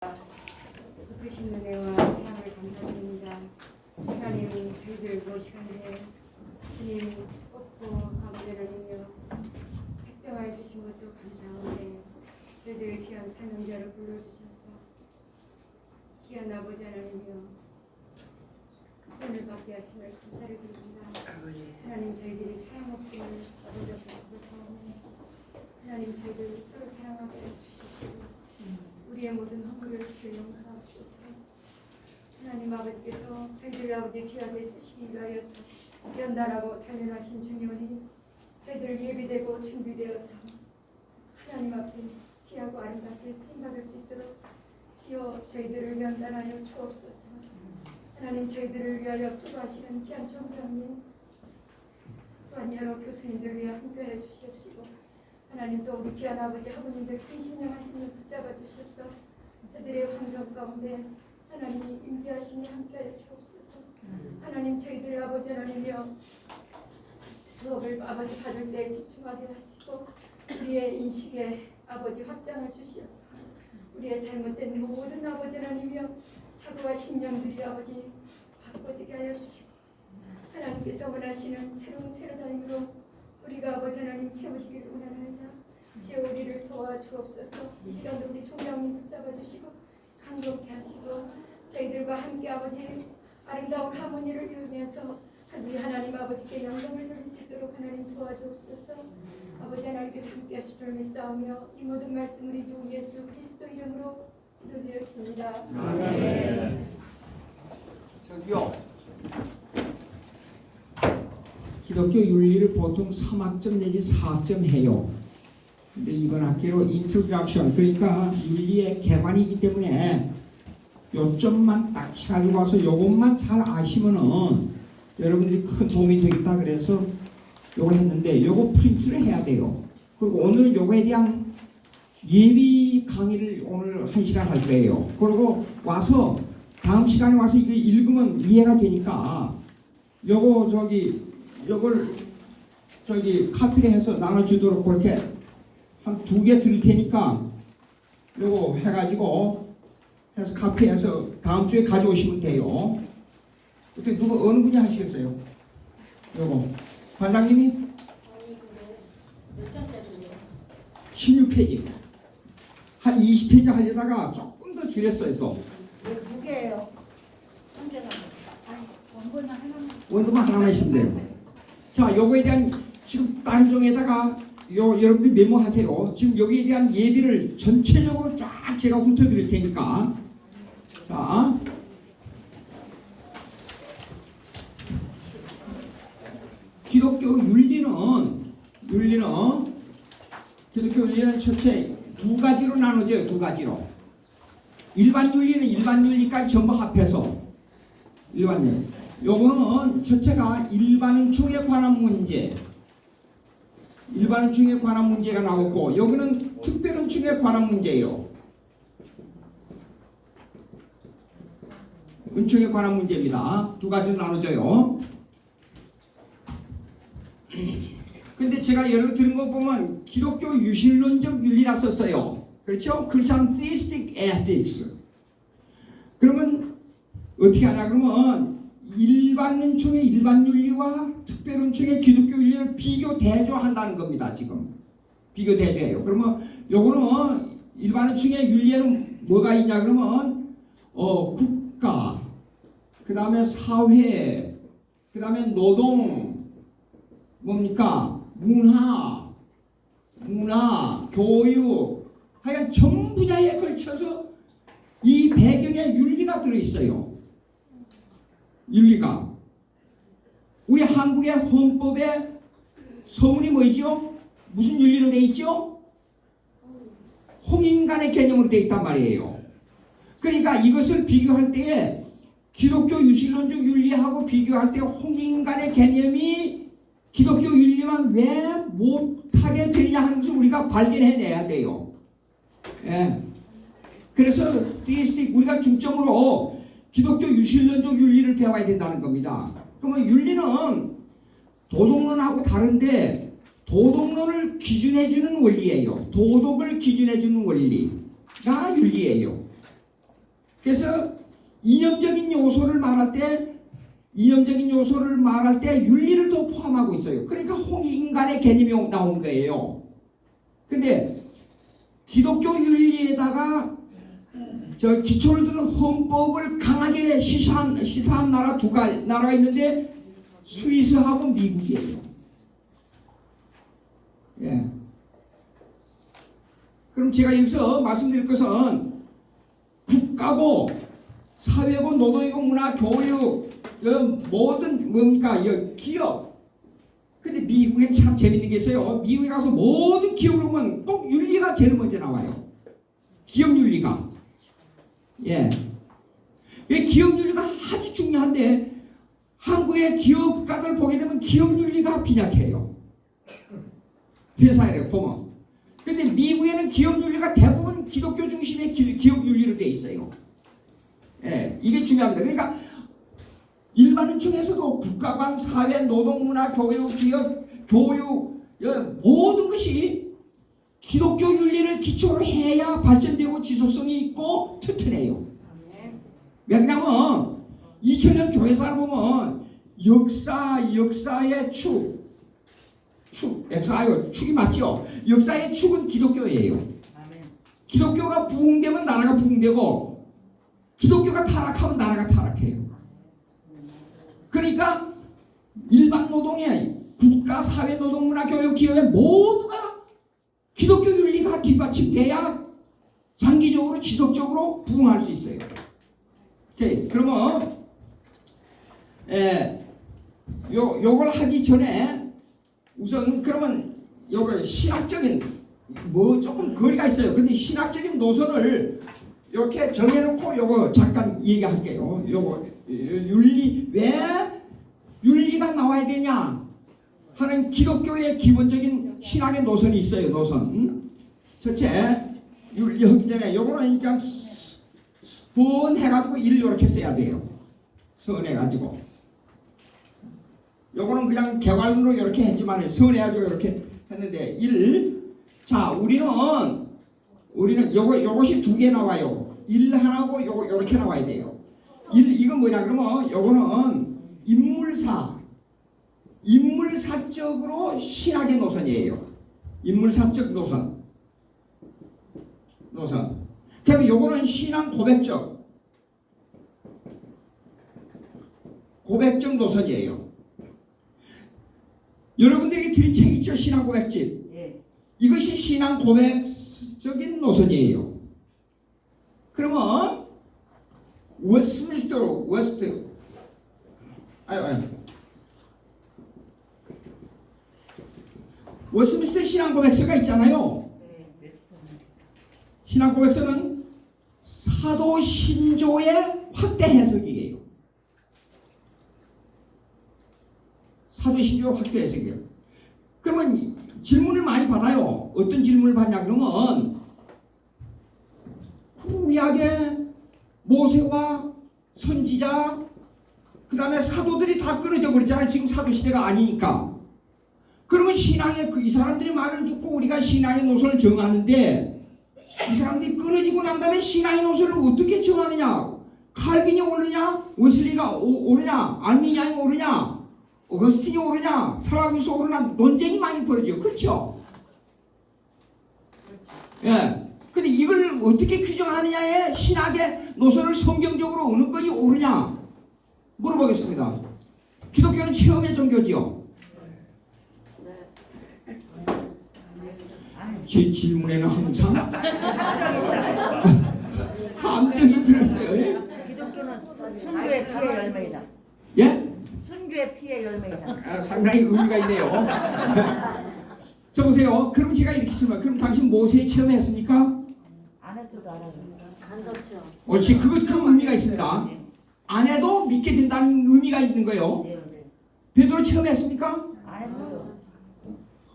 크신 은혜와 사랑을 감사드립니다. 하나님 저희들 모시간에 주님 뽑고 아버지 하나님여 택정하여 주신 것도 감사한데 저희들 귀한 사명자를 불러주셔서 귀한 아버지 하나님여 은혜를 받게 하심을 감사를 드립니다. 하나님 저희들이 사랑 없음을 아버지 앞에 고백하오니 하나님 저희들 서로 사랑하게 해주십시오. 우리의 모든 허물을 주 용서하옵소서. 하나님 아버지께서 저희들 아버지 귀하게 쓰시기 위하여서 연단하고 단련하신 중요니 저희들 예비되고 준비되어서 하나님 앞에 귀하고 아름답게 쓰임받을 수 있도록 주여 저희들을 면단하여 주옵소서. 하나님 저희들을 위하여 수고하시는 귀한 총장님 또한 여러 교수님들 위해 함께해 주시옵시고 하나님 또 우리 귀한 아버지 학우님들 큰 신령하시는 붙잡아 주셔서 저들의 환경 가운데 하나님이 임재하시니 함께하여 주옵소서. 하나님 저희들 아버지 하나님이여 수업을 아버지 받을 때 집중하게 하시고 우리의 인식에 아버지 확장을 주시어서 우리의 잘못된 모든 아버지 하나님이여 사고와 신념들이 아버지 바꿔지게 하여 주시고 하나님께서 원하시는 새로운 패러다임으로 우리가 아버지 하나님 세워지기를 원하나이다. 주여 우리를 도와주옵소서. 이 시간도 우리 총장님 붙잡아 주시고 강력케 하시고 저희들과 함께 아버지 아름다운 하모니를 이루면서 우리 하나님 아버지께 영광을 돌릴 수 있도록 하나님 도와주옵소서. 아버지 하나님께서 함께 하실 줄 믿사오며 이 모든 말씀 우리 주 예수 그리스도 이름으로 기도드렸습니다. 아멘. 저기요. 기독교 윤리를 보통 3학점 내지 4학점 해요. 근데 이번 학기로 인트로덕션, 그러니까 윤리의 개관이기 때문에 요점만 딱 해가지고 와서 요것만 잘 아시면은 여러분들이 큰 도움이 되겠다 그래서 요거 했는데 요거 프린트를 해야 돼요. 그리고 오늘은 요거에 대한 예비 강의를 오늘 1시간 할 거예요. 그리고 와서 다음 시간에 와서 이거 읽으면 이해가 되니까 요걸 카피를 해서 나눠주도록 그렇게 한 2개 드릴 테니까 요거 해가지고 해서 카피해서 다음 주에 가져오시면 돼요. 어떻게 누가 어느 분이 하시겠어요? 요거 관장님이 16페이지 한 20페이지 하려다가 조금 더 줄였어요. 또 무게예요. 원고만 하나만 있으면 돼요. 자, 요거에 대한 지금 다른 종에다가 여러분들 메모하세요. 지금 여기에 대한 예비를 전체적으로 쫙 제가 훑어드릴 테니까. 자, 기독교 윤리는 첫째 2가지로 나눠져요. 2가지로. 일반 윤리는 일반 윤리까지 전부 합해서 일반 윤리. 요거는 첫째가 일반은총에 관한 문제, 일반은총에 관한 문제가 나오고 여기는 특별은총에 관한 문제예요. 은총에 관한 문제입니다. 2가지로 나눠져요. 근데 제가 여러 들은 거 보면 기독교 유실론적 윤리라 썼어요. 그렇죠? Christian Theistic Ethics. 그러면 어떻게 하냐 그러면 일반은총의 일반윤리와 특별은총의 기독교 윤리를 비교 대조한다는 겁니다. 지금 비교 대조해요. 그러면 요거는 일반은총의 윤리에는 뭐가 있냐 그러면 국가, 그 다음에 사회, 그 다음에 노동, 뭡니까 문화, 교육, 하여간 전 분야에 걸쳐서 이 배경에 윤리가 들어있어요. 윤리가 우리 한국의 헌법에 서문이 뭐죠? 무슨 윤리로 되어 있죠? 홍인간의 개념으로 되어 있단 말이에요. 그러니까 이것을 비교할 때에 기독교 유실론적 윤리하고 비교할 때 홍인간의 개념이 기독교 윤리만 왜 못하게 되느냐 하는 것을 우리가 발견해내야 돼요. 예. 그래서 디스틱 우리가 중점으로 기독교 유실론적 윤리를 배워야 된다는 겁니다. 그러면 윤리는 도덕론하고 다른데 도덕론을 기준해주는 원리예요. 도덕을 기준해주는 원리가 윤리예요. 그래서 이념적인 요소를 말할 때 윤리를 더 포함하고 있어요. 그러니까 홍익인간의 개념이 나온 거예요. 근데 기독교 윤리에다가 저 기초를 두는 헌법을 강하게 시사한 나라가 있는데 스위스하고 미국이에요. 예. 그럼 제가 여기서 말씀드릴 것은 국가고 사회고 노동이고 문화 교육 모든 뭡니까 기업. 근데 미국엔 참 재밌는 게 있어요. 미국에 가서 모든 기업을 보면 꼭 윤리가 제일 먼저 나와요. 기업 윤리가. 예. 기업 윤리가 아주 중요한데 한국의 기업가들 보게 되면 기업 윤리가 빈약해요. 회사에 보면. 근데 미국에는 기업 윤리가 대부분 기독교 중심의 기업 윤리로 되어 있어요. 예, 이게 중요합니다. 그러니까 일반인층에서도 국가관, 사회, 노동, 문화, 교육, 기업, 교육 모든 것이 기독교 윤리를 기초로 해야 발전되고 지속성이 있고 튼튼해요. 왜냐하면 2000년 교회사를 보면 역사의 축이 맞죠? 역사의 축은 기독교예요. 기독교가 부흥되면 나라가 부흥되고 기독교가 타락하면 나라가 타락해요. 그러니까 일반 노동에 국가, 사회, 노동, 문화, 교육, 기업에 모두가 기독교 윤리가 뒷받침돼야 장기적으로 지속적으로 부흥할 수 있어요. 오케이. 그러면 요걸 하기 전에 우선 그러면 요거 신학적인 조금 거리가 있어요. 근데 신학적인 노선을 이렇게 정해놓고 요거 잠깐 얘기할게요. 요거 왜 윤리가 나와야 되냐 하는 기독교의 기본적인 신학의 노선이 있어요. 노선. 첫째, 윤리 하기 전에 요거는 그냥 선해가지고 일을 이렇게 써야 돼요. 선해가지고. 요거는 그냥 개괄문으로 이렇게 했지만 선해가지고 이렇게 했는데 자, 우리는 요것이 두 개 나와요. 일 하나고 요거 이렇게 나와야 돼요. 이건 뭐냐 그러면 요거는 인물사적으로 신학의 노선이에요. 인물사적 노선. 그다음에 요거는 신앙 고백적 노선이에요. 여러분들에게 드린 책 있죠? 신앙 고백집. 예. 이것이 신앙 고백적인 노선이에요. 그러면 웨스트민스터 신앙 고백서가 있잖아요. 신앙 고백서는 사도 신조의 확대 해석이에요. 사도 신조의 확대 해석이에요. 그러면 질문을 많이 받아요. 어떤 질문을 받냐 그러면 구약의 모세와 선지자 그 다음에 사도들이 다 끊어져 버렸잖아요. 지금 사도 시대가 아니니까. 그러면 신앙의 이 사람들의 말을 듣고 우리가 신앙의 노선을 정하는데 이 사람들이 끊어지고 난 다음에 신앙의 노선을 어떻게 정하느냐? 칼빈이 오르냐? 웨슬리가 오르냐? 알미니안이 오르냐? 어거스틴이 오르냐? 페라구스 오르냐? 논쟁이 많이 벌어져요. 그렇죠? 예. 근데 이걸 어떻게 규정하느냐에 신학의 노선을 성경적으로 어느 것이 오르냐 물어보겠습니다. 기독교는 체험의 종교지요. 제 질문에는 항상 함정이 들었어요. 예? 기독교는 순교의 피의 열매이다. 예? 순교의 피의 열매이다. 상당히 의미가 있네요. 저 보세요. 그럼 제가 이렇게 질문. 그럼 당신 모세 체험했습니까? 안 했어도 알아요. 간접체험. 옳지. 그 의미가 있습니다. 안 해도 믿게 된다는 의미가 있는 거예요. 베드로 체험했습니까? 안 했어도.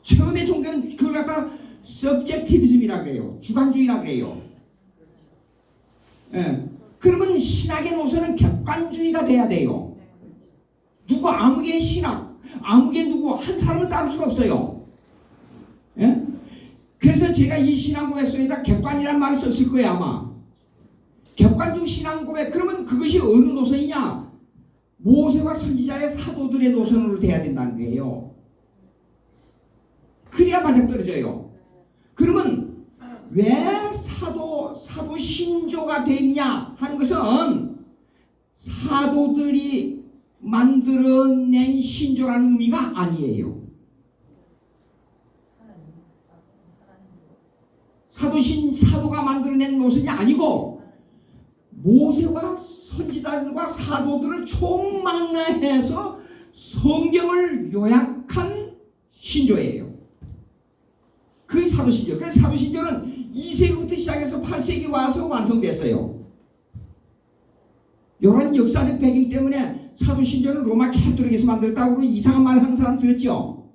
처음에 종교는 그걸 갖다 subjectivism이라고 그래요. 주관주의라고 그래요. 예. 그러면 신학의 노선은 객관주의가 돼야 돼요. 누구 아무개 신학, 아무개 누구 한 사람을 따를 수가 없어요. 예? 그래서 제가 이 신앙 고백서에다 객관이란 말을 썼을 거예요 아마. 객관적 신앙 고백. 그러면 그것이 어느 노선이냐? 모세와 선지자의 사도들의 노선으로 돼야 된다는 거예요. 그래야 맞아떨어져요. 그러면 왜 사도 신조가 됐냐 하는 것은 사도들이 만들어낸 신조라는 의미가 아니에요. 사도가 만들어낸 노선이 아니고 모세와 선지자들과 사도들을 총망라해서 성경을 요약한 신조예요. 그게 사도신조. 그래서 사도신조는 2세기부터 시작해서 8세기 와서 완성됐어요. 이런 역사적 배경 때문에 사도신조는 로마 캐토릭에서 만들었다고 이상한 말 하는 사람 들었죠?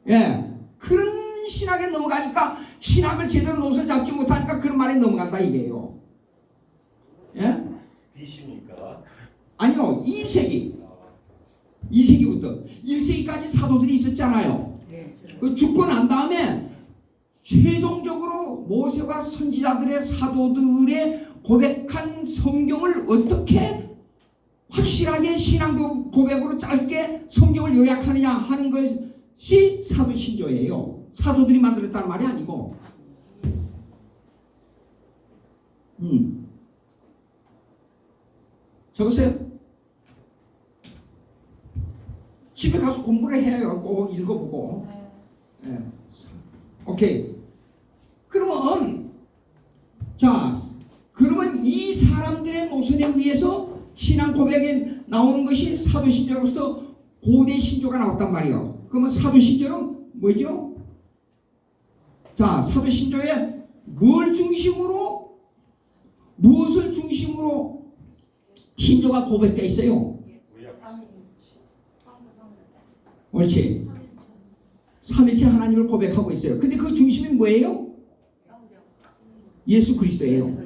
예. 그런 신학에 넘어가니까 신학을 제대로 노선 잡지 못하니까 그런 말에 넘어간다 이게요. 예? 비십니까? 아니요. 2세기부터 1세기까지 사도들이 있었잖아요. 그 죽고 난 다음에 최종적으로 모세와 선지자들의 사도들의 고백한 성경을 어떻게 확실하게 신앙 고백으로 짧게 성경을 요약하느냐 하는 것이 사도신조예요. 사도들이 만들었다는 말이 아니고. 적으세요. 집에 가서 공부를 해요. 꼭 읽어보고. 네. 오케이. 그러면 그러면 이 사람들의 노선에 의해서 신앙 고백에 나오는 것이 사도신조로서 고대 신조가 나왔단 말이에요. 그러면 사도신조는 뭐죠? 사도신조에 무엇을 중심으로 신조가 고백되어 있어요? 옳지. 삼일체 하나님을 고백하고 있어요. 근데 그 중심이 뭐예요? 예수 그리스도예요.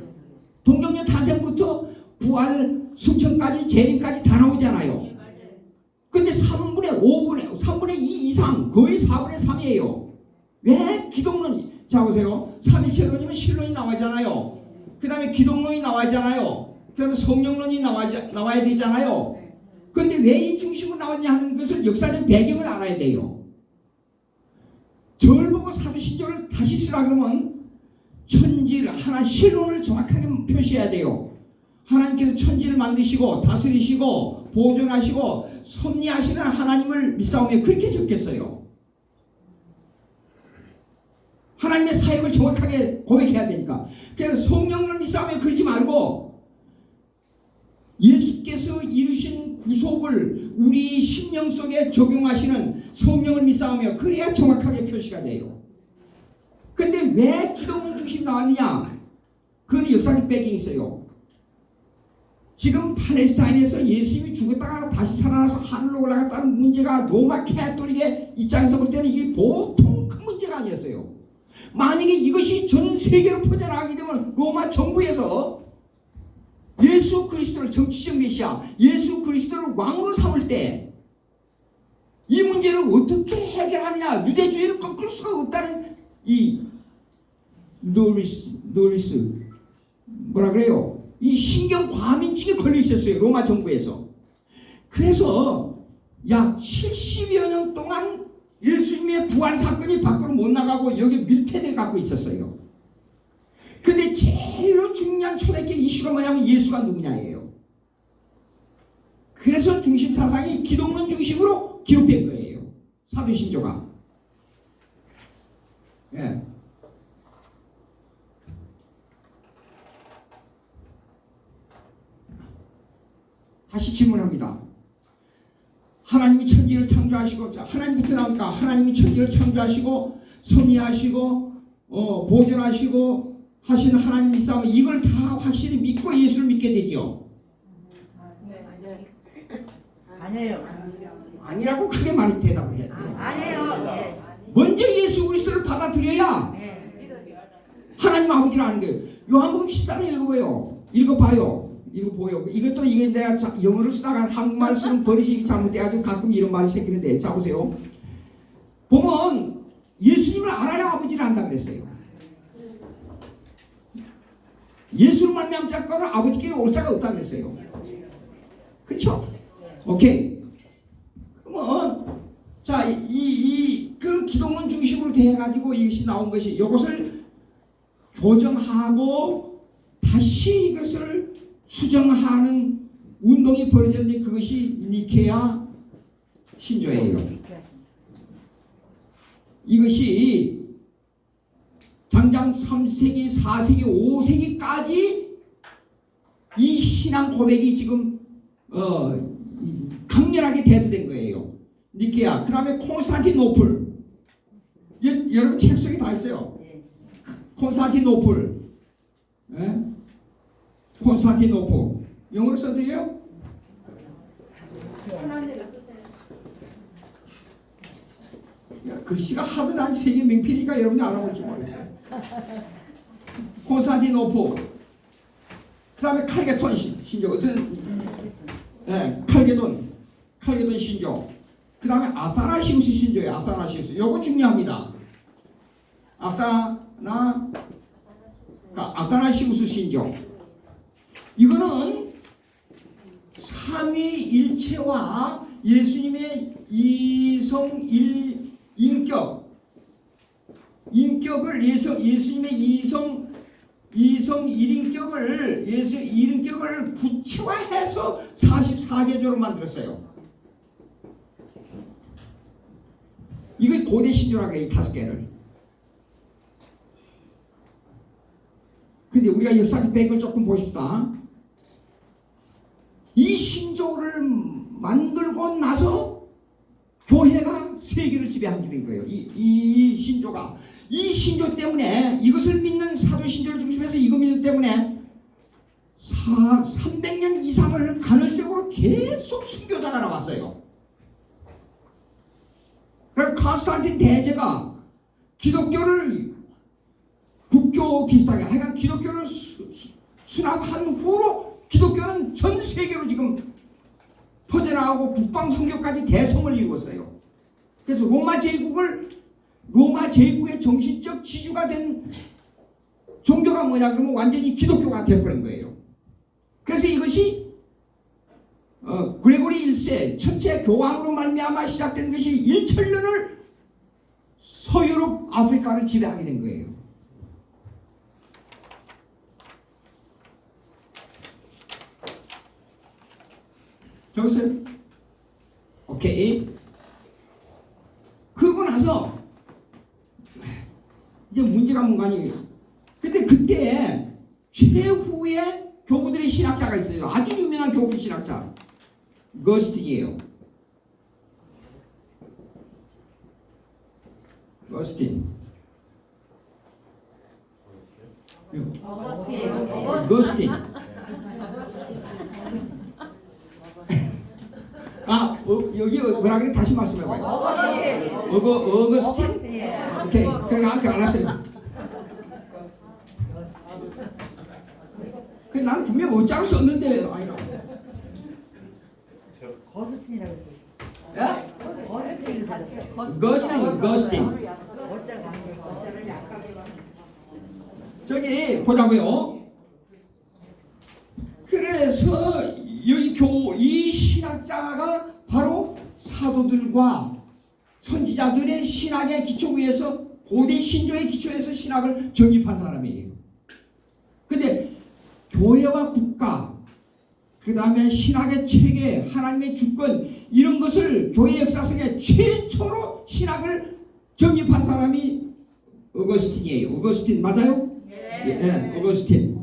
동정녀 탄생부터 부활, 승천까지, 재림까지 다 나오잖아요. 근데 3분의 2 이상, 거의 4분의 3이에요. 왜 기독론, 자 보세요. 삼일체론이면 실론이 나와잖아요. 그 다음에 기독론이 나와잖아요. 그 다음에 성령론이 나와야 되잖아요. 근데 왜 이 중심으로 나왔냐 하는 것을 역사적 배경을 알아야 돼요. 저를 보고 사도신조를 다시 쓰라 그러면 천지를 하나 실론을 정확하게 표시해야 돼요. 하나님께서 천지를 만드시고 다스리시고 보존하시고 섭리하시는 하나님을 믿사오며 그렇게 적겠어요. 하나님의 사역을 정확하게 고백해야 되니까. 그래서 성령을 믿사오며 그러지 말고 예수께서 이루신 구속을 우리 심령 속에 적용하시는 성령을 믿사오며 그래야 정확하게 표시가 돼요. 근데 왜 기독론 중심이 나왔느냐? 그건 역사적 배경이 있어요. 지금 팔레스타인에서 예수님이 죽었다가 다시 살아나서 하늘로 올라갔다는 문제가 로마 캐토릭의 입장에서 볼 때는 이게 보통 큰 문제가 아니었어요. 만약에 이것이 전 세계로 퍼져나가게 되면 로마 정부에서 예수 그리스도를 정치적 메시아, 예수 그리스도를 왕으로 삼을 때 이 문제를 어떻게 해결하느냐, 유대주의를 꺾을 수가 없다는 이 노리스 뭐라 그래요? 이 신경 과민증에 걸려 있었어요. 로마 정부에서. 그래서 약 70여 년 동안 예수님의 부활 사건이 밖으로 못 나가고 여기 밀폐돼 갖고 있었어요. 근데 제일로 중요한 초대교 이슈가 뭐냐면 예수가 누구냐예요. 그래서 중심 사상이 기독론 중심으로 기록된 거예요. 사도신조가. 예. 다시 질문합니다. 하나님이 천지를 창조하시고, 하나님부터 나오니까 하나님이 천지를 창조하시고 섭리하시고 보존하시고 하신 하나님 믿사오면 이걸 다 확실히 믿고 예수를 믿게 되죠. 아니에요. 아니라고 크게 말이 대답을 해야 돼요. 아니에요. 먼저 예수 그리스도를 받아들여야 하나님 아버지를 아는 거예요. 요한복음 14장 읽어봐요. 이것도 이게 내가 영어를 쓰다가 한국말 쓰는 버릇이 잘못돼가지고 가끔 이런 말이 생기는데, 자 보세요. 보면 예수님을 알아야 아버지를 안다 그랬어요. 예수로 말미암은 자는 아버지께 올 자가 없다고 했어요. 그렇죠? 오케이. 그러면 자, 그 기독론 중심으로 돼 가지고 이것이 나온 것이 이것을 교정하고 다시 이것을 수정하는 운동이 벌어졌는데 그것이 니케아 신조예요. 이것이 장장 3세기, 4세기, 5세기까지 이 신앙 고백이 지금 강렬하게 대두된 거예요. 니케아, 그 다음에 콘스탄티노플. 여러분 책 속에 다 있어요. 콘스탄티노플. 예? 콘스탄티노플. 영어로 써드려요? 야, 글씨가 하도 난 세계 명필이니까 여러분이 알아볼지 모르겠어요. 콘스탄티노플. 그 다음에 칼게돈 신조. 어떤 칼게돈 신조. 그 다음에 아타나시우스 신조예요. 아타나시우스. 요거 중요합니다. 아타나시우스 신조. 이거는 삼위일체와 예수님의 인격을 예수님의 이성 일인격을 구체화해서 44개조로 만들었어요. 이거 고대 신조라 그래요. 5개를. 근데 우리가 역사적 배경을 조금 보십시다. 이 신조를 만들고 나서 교회가 세계를 지배하게 된 거예요. 이 신조가. 이 신조 때문에 이것을 믿는 사도 신조를 중심해서 이거 믿는 때문에 300년 이상을 간헐적으로 계속 순교자가 나왔어요. 그래서 콘스탄틴 대제가 기독교를 국교 비슷하게 하여간 기독교를 수납한 후로 기독교는 전 세계로 지금 퍼져나가고 북방 선교까지 대성을 이루었어요. 그래서 로마 제국의 정신적 지주가 된 종교가 뭐냐 그러면 완전히 기독교가 되어버린 거예요. 그래서 이것이 그레고리 1세 첫째 교황으로 말미암아 시작된 것이 1천년을 서유럽 아프리카를 지배하게 된 거예요. 적으세요? 오케이. 그러고 나서 이제 문제가 뭔가니? 근데 그때 최후의 교부들의 신학자가 있어요. 아주 유명한 교부 신학자 거스틴이에요. 거스틴. 여기 뭐라 그래? 다시 말씀해봐요. 어거스틴? 오케이. 그러니까 알았어요. 난 분명 어짜로 썼는데 아니라. 거스틴이라고 했어요. 예? 거스틴. 저기 보자고요. 그래서 이 신학자가 바로 사도들과 선지자들의 신학의 기초 위에서 고대 신조의 기초에서 신학을 정립한 사람이에요. 근데 교회와 국가, 그 다음에 신학의 체계, 하나님의 주권 이런 것을 교회 역사 속에 최초로 신학을 정립한 사람이 어거스틴이에요. 어거스틴 맞아요? 네. 어거스틴.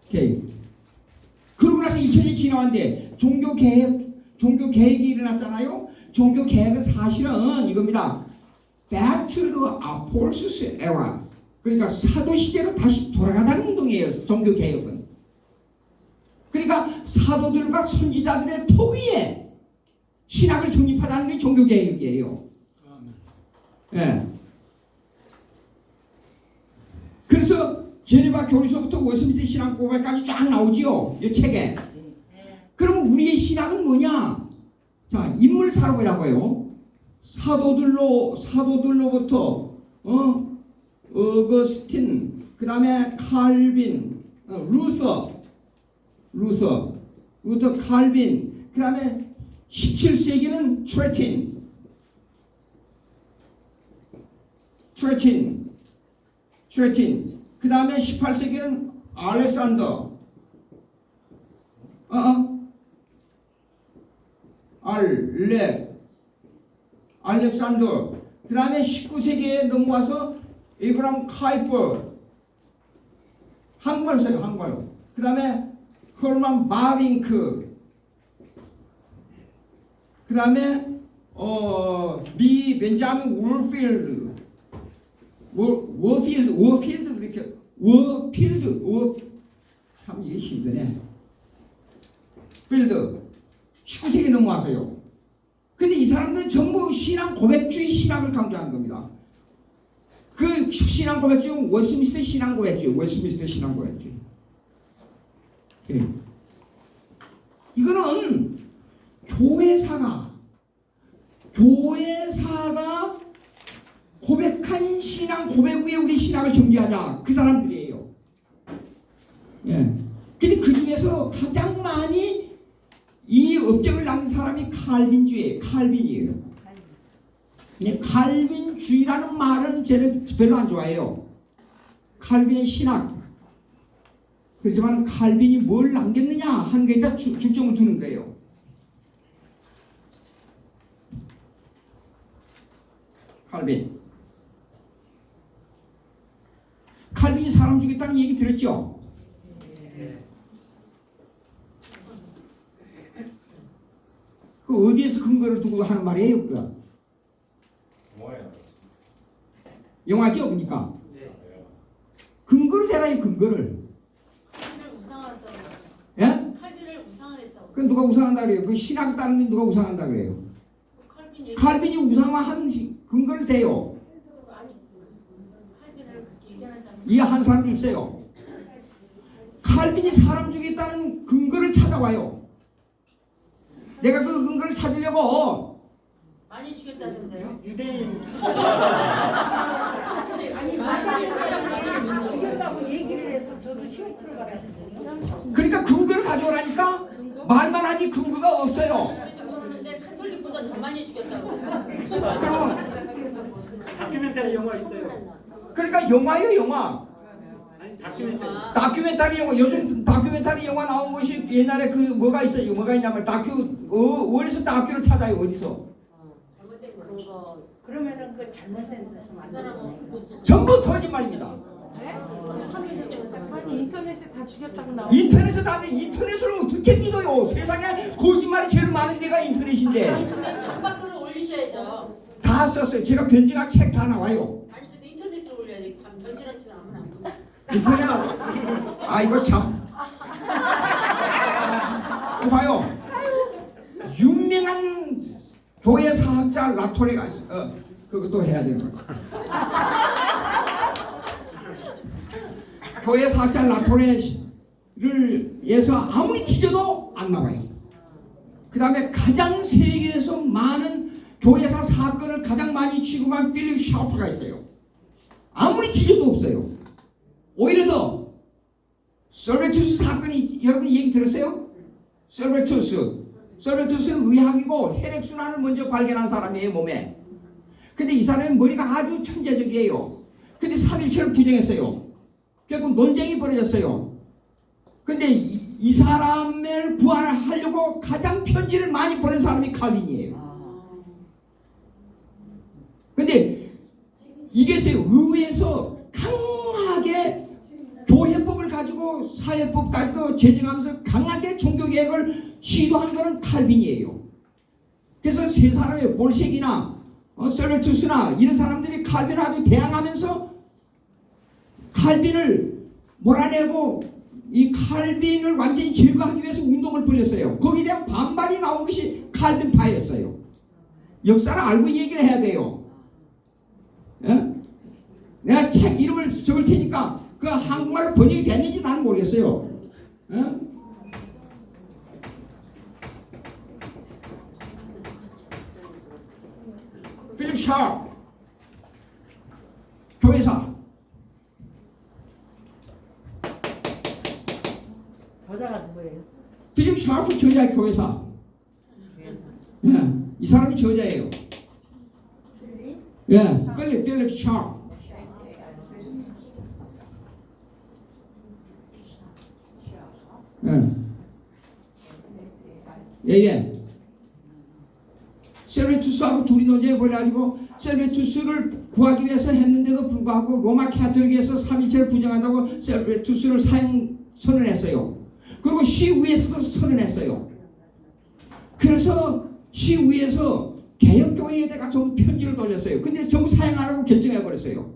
오케이. 그러고 나서 2000년이 지나왔는데 종교개혁이 일어났잖아요. 종교개혁은 사실은 이겁니다. Back to the Apostles era. 그러니까 사도시대로 다시 돌아가자는 운동이에요. 종교개혁은. 그러니까 사도들과 선지자들의 토위에 신학을 정립하자는 게 종교개혁이에요. 예. 그래서 제네바 교리서부터 웨스민스터 신학 고백까지 쫙 나오지요. 이 책에. 그러면 우리의 신학은 뭐냐? 자, 인물사로 보자고요. 사도들로부터 어거스틴, 그 다음에 칼빈, 루터 칼빈, 그 다음에 17세기는 트레틴, 그 다음에 18세기는 알렉산더, 알렉산더, 그 다음에 19세기에 넘어와서 에브람 카이퍼, 한국말 써요, 한국말로. 그 다음에 헐만 바빙크, 그 다음에 미 벤자민 워필드 그렇게 참 이게 힘드네. 필드 19세기 넘어와서요. 근데 이 사람들은 전부 신앙 고백주의 신앙을 강조하는 겁니다. 그 신앙 고백주의는 웨스트민스터 신앙 고백주의. 이거는 교회사가 고백한 신앙 고백 위에 우리 신앙을 전개하자. 그 사람들이에요. 예. 근데 그 중에서 가장 많이 이 업적을 남긴 사람이 칼빈이에요. 근데 칼빈주의라는 말은 저는 별로 안 좋아해요. 칼빈의 신학. 그렇지만 칼빈이 뭘 남겼느냐 하는 게다 중점을 두는 거예요. 칼빈이 사람 죽였다는 얘기 들었죠? 그 어디에서 근거를 두고 하는 말이에요? 그거? 영화죠, 그러니까. 근거를 대라요, 근거를. 칼빈을 우상화했다고. 예? 칼빈을 우상화했다고. 그 누가 우상한다 그래요? 그 신학 따르는 게 누가 우상한다 그래요? 칼빈이 우상화한 근거를 대요. 아니, 칼빈을 그렇게 얘기하는 사람. 이해한 사람도 있어요. 칼빈이 사람 죽였다는 근거를 찾아와요. 내가 그 근거를 찾으려고 많이 죽였다는데요. 유대인 아니 맞아. 죽였다고 얘기를 해서 저도 시험표를 받았는데요. 그러니까 근거를 가져오라니까 말만 하지 근거가 없어요. 저희도 모르는데 카톨릭보다 더 많이 죽였다고. 그러면 다큐멘터리 영화 있어요. 그러니까 영화예요, 영화. 아니 다큐멘터리. 다큐멘터리 영화. 요즘 다큐멘터리 영화 나온 것이 옛날에 그 뭐가 있어요. 뭐가 있냐면 어디서 다큐를 찾아요. 어디서? 잘못된 거. 그러면은 그 잘못된 데서 그 만드는 사람은 거예요. 전부 거짓말입니다. 아니 인터넷에 다 죽였다고 나와. 인터넷에 다들 인터넷을 어떻게 믿어요? 세상에 거짓말이 제일 많은 데가 아니 인터넷인데 근데 방밖으로 올리셔야죠. 다 썼어요. 제가 변증한 책 다 나와요. 아니 근데 인터넷으로 올려야 돼. 변질한 줄 아무나 안 봐. 인터넷 이거 참 봐요. 유명한 교회 사학자 라토레가 그것도 해야 되는 거예요. 교회 사학자 라토레를 해서 아무리 뒤져도 안 나와요. 그 다음에 가장 세계에서 많은 교회사 사건을 가장 많이 취급한 필립 샤프가 있어요. 아무리 뒤져도 없어요. 오히려 더 설베투스 사건이 여러분 얘기 들었어요? 설베투스는 의학이고 혈액순환을 먼저 발견한 사람이에요, 몸에. 근데 이 사람의 머리가 아주 천재적이에요. 근데 3일체를 부정했어요. 결국 논쟁이 벌어졌어요. 근데 이 사람을 구하려고 가장 편지를 많이 보낸 사람이 칼빈이에요. 근데 이게 의회에서 강하게 교회법을 가지고 사회법까지도 제정하면서 강하게 종교개혁을 시도한 것은 칼빈이에요. 그래서 세 사람의 볼셰기나 설베투스나 이런 사람들이 칼빈을 아주 대항하면서 칼빈을 몰아내고 이 칼빈을 완전히 제거하기 위해서 운동을 벌였어요. 거기에 대한 반발이 나온 것이 칼빈파였어요. 역사를 알고 얘기를 해야 돼요. 예? 내가 책 이름을 적을 테니까 그 한국말로 번역이 됐는지 나는 모르겠어요. 예? 필립 샤프 교회사 저자가 누구예요? 필립 샤프 저자 교회사. 예, 이 사람이 저자예요. 예, 필립 샤프. 예. 셀베투스하고 둘이 논쟁해 버려가지고 셀베투스를 구하기 위해서 했는데도 불구하고 로마 카톨릭에서 삼위일체를 부정한다고 셀베투스를 사형 선언했어요. 그리고 시위에서도 선언했어요. 그래서 시위에서 개혁교회에다가 전부 편지를 돌렸어요. 근데 전부 사형 안 하고 결정해 버렸어요.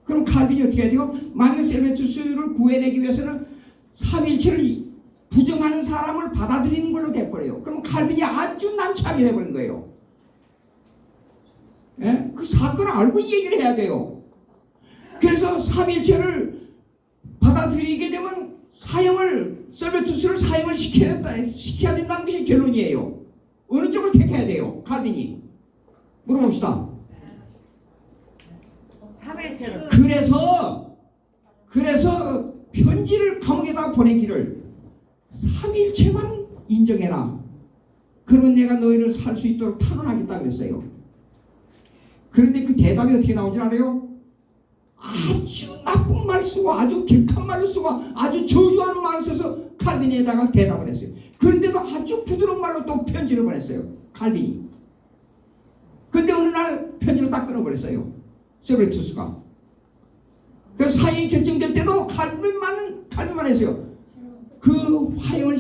그럼 칼빈이 어떻게 해야 돼요? 만약 셀베투스를 구해내기 위해서는 삼위일체를 부정하는 사람을 받아들이는 걸로 돼버려요. 그럼 칼빈이 아주 난처하게 돼버린 거예요. 예? 그 사건을 알고 이 얘기를 해야 돼요. 그래서 삼위일체를 받아들이게 되면 셀베투스를 사형을 시켜야 된다는 것이 결론이에요. 어느 쪽을 택해야 돼요? 칼빈이. 물어봅시다. 3일체로. 그래서 편지를 감옥에다 보내기를 3일체만 인정해라. 그러면 내가 너희를 살 수 있도록 탄원하겠다 그랬어요. 그런데 그 대답이 어떻게 나오는지 알아요? 아주 나쁜 말 쓰고 아주 격한 말로 쓰고 아주 저주하는 말을 써서 칼빈에다가 대답을 했어요. 그런데도 아주 부드러운 말로 또 편지를 보냈어요. 칼빈이. 근데 어느 날 편지를 딱 끊어버렸어요. 셀베투스가. 그 사형이 결정될 때도 칼빈만 했어요. 그 화형을